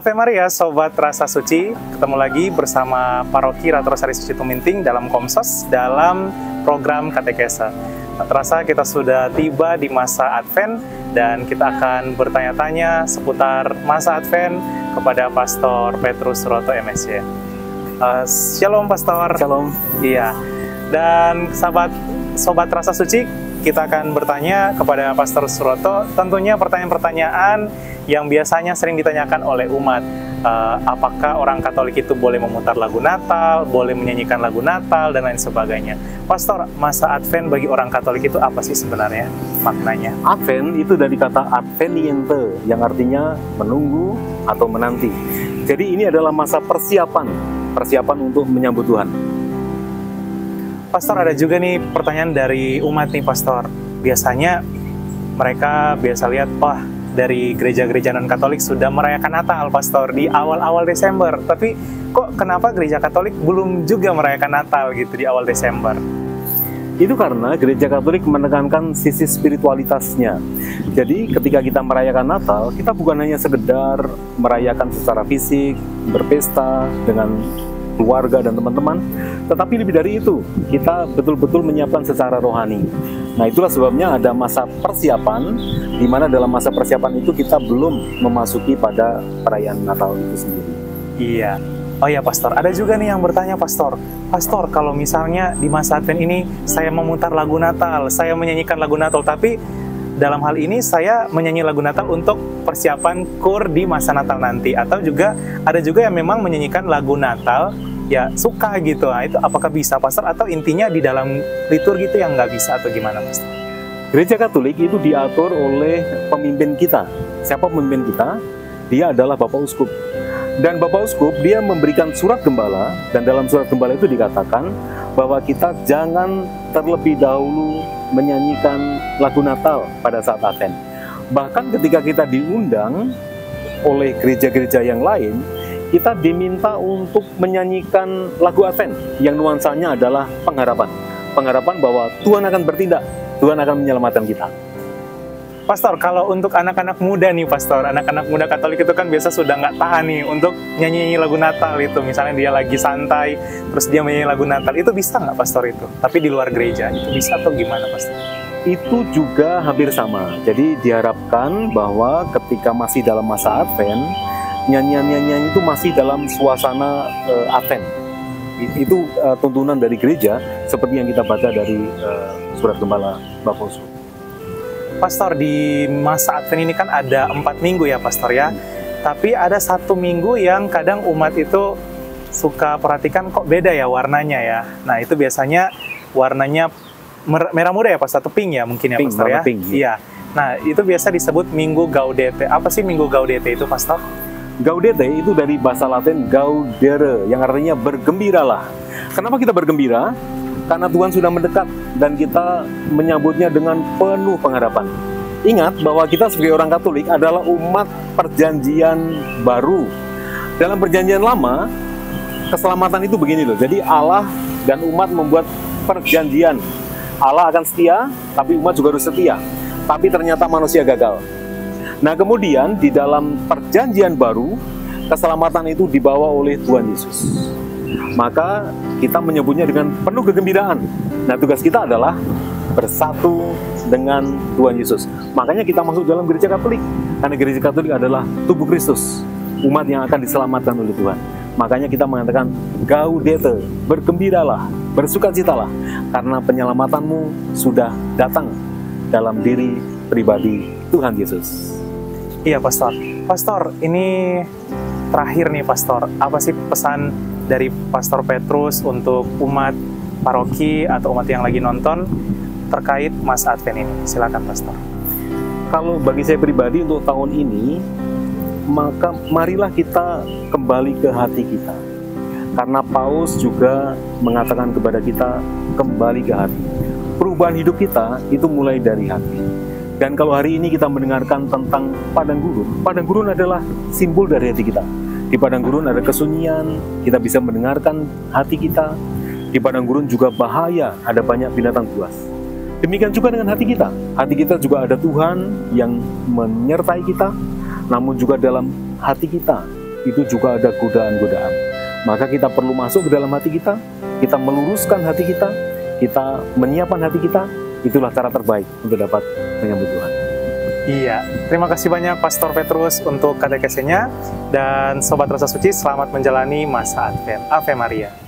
Ave Maria, Sobat Rasa Suci. Ketemu lagi bersama Paroki Ratosari Suci Tuminting dalam Komsos dalam program Katekesa. Terasa kita sudah tiba di masa Advent dan kita akan bertanya-tanya seputar masa Advent kepada Pastor Petrus Suroto MSY. Shalom Pastor. Shalom. Iya. Dan Sobat Rasa Suci, kita akan bertanya kepada Pastor Suroto tentunya pertanyaan-pertanyaan yang biasanya sering ditanyakan oleh umat. Apakah orang Katolik itu boleh memutar lagu Natal, boleh menyanyikan lagu Natal, dan lain sebagainya. Pastor, masa Advent bagi orang Katolik itu apa sih sebenarnya maknanya? Advent itu dari kata adveniente, yang artinya menunggu atau menanti. Jadi ini adalah masa persiapan untuk menyambut Tuhan. Pastor, ada juga nih pertanyaan dari umat nih Pastor. Biasanya mereka biasa lihat, wah, dari gereja-gereja non-Katolik sudah merayakan Natal, Pastor, di awal-awal Desember. Tapi kok kenapa gereja Katolik belum juga merayakan Natal gitu di awal Desember? Itu karena gereja Katolik menekankan sisi spiritualitasnya. Jadi ketika kita merayakan Natal, kita bukan hanya sekedar merayakan secara fisik, berpesta dengan keluarga dan teman-teman, tetapi lebih dari itu, kita betul-betul menyiapkan secara rohani. Nah, itulah sebabnya ada masa persiapan, di mana dalam masa persiapan itu kita belum memasuki pada perayaan Natal itu sendiri. Iya. Oh ya Pastor, ada juga nih yang bertanya Pastor, kalau misalnya di masa Advent ini saya memutar lagu Natal, saya menyanyikan lagu Natal, tapi dalam hal ini saya menyanyi lagu Natal untuk persiapan kur di masa Natal nanti, atau juga ada juga yang memang menyanyikan lagu Natal ya suka gitu. Nah, itu apakah bisa Pastor, atau intinya di dalam liturgi itu yang nggak bisa, atau gimana Pastor? Gereja Katolik itu diatur oleh pemimpin kita. Siapa pemimpin kita? Dia adalah Bapak Uskup. Dan Bapak Uskup dia memberikan surat gembala, dan dalam surat gembala itu dikatakan bahwa kita jangan terlebih dahulu menyanyikan lagu Natal pada saat Advent. Bahkan ketika kita diundang oleh gereja-gereja yang lain, kita diminta untuk menyanyikan lagu Advent yang nuansanya adalah pengharapan. Pengharapan bahwa Tuhan akan bertindak, Tuhan akan menyelamatkan kita. Pastor, kalau untuk anak-anak muda nih Pastor, anak-anak muda Katolik itu kan biasa sudah nggak tahan nih untuk nyanyi lagu Natal itu. Misalnya dia lagi santai, terus dia menyanyi lagu Natal, itu bisa nggak Pastor itu? Tapi di luar gereja, itu bisa atau gimana Pastor? Itu juga hampir sama. Jadi diharapkan bahwa ketika masih dalam masa Advent, nyanyian-nyanyian itu masih dalam suasana Advent. Itu tuntunan dari gereja, seperti yang kita baca dari surat gembala Bapak Uskup. Pastor, di masa Advent ini kan ada 4 minggu ya Pastor ya. Tapi ada 1 minggu yang kadang umat itu suka perhatikan kok beda ya warnanya ya. Nah, itu biasanya warnanya merah muda ya Pastor, atau pink ya mungkin ya Pink, Pastor ya. pink, iya. Nah, itu biasa disebut Minggu Gaudete. Apa sih Minggu Gaudete itu Pastor? Gaudete itu dari bahasa Latin gaudere, yang artinya bergembiralah. Kenapa kita bergembira? Karena Tuhan sudah mendekat dan kita menyambutnya dengan penuh pengharapan. Ingat bahwa kita sebagai orang Katolik adalah umat perjanjian baru. Dalam perjanjian lama, keselamatan itu begini loh. Jadi Allah dan umat membuat perjanjian. Allah akan setia, tapi umat juga harus setia. Tapi ternyata manusia gagal. Nah, kemudian di dalam perjanjian baru, keselamatan itu dibawa oleh Tuhan Yesus. Maka kita menyebutnya dengan penuh kegembiraan. Nah, tugas kita adalah bersatu dengan Tuhan Yesus. Makanya kita masuk dalam gereja Katolik. Karena gereja Katolik adalah tubuh Kristus, umat yang akan diselamatkan oleh Tuhan. Makanya kita mengatakan Gaudete, bergembiralah, bersukacitalah, karena penyelamatanmu sudah datang dalam diri pribadi Tuhan Yesus. Iya Pastor. Pastor, ini terakhir nih Pastor, apa sih pesan dari Pastor Petrus untuk umat paroki atau umat yang lagi nonton terkait masa Advent ini? Silakan Pastor. Kalau bagi saya pribadi untuk tahun ini, maka marilah kita kembali ke hati kita. Karena Paulus juga mengatakan kepada kita, kembali ke hati. Perubahan hidup kita itu mulai dari hati. Dan kalau hari ini kita mendengarkan tentang padang gurun adalah simbol dari hati kita. Di padang gurun ada kesunyian, kita bisa mendengarkan hati kita. Di padang gurun juga bahaya, ada banyak binatang buas. Demikian juga dengan hati kita. Hati kita juga ada Tuhan yang menyertai kita, namun juga dalam hati kita itu juga ada godaan-godaan. Maka kita perlu masuk ke dalam hati kita meluruskan hati kita menyiapkan hati kita. Itulah cara terbaik untuk dapat menyambut Tuhan. Iya, terima kasih banyak Pastor Petrus untuk katekesenya, dan Sobat Rasa Suci, selamat menjalani masa Advent. Ave Maria.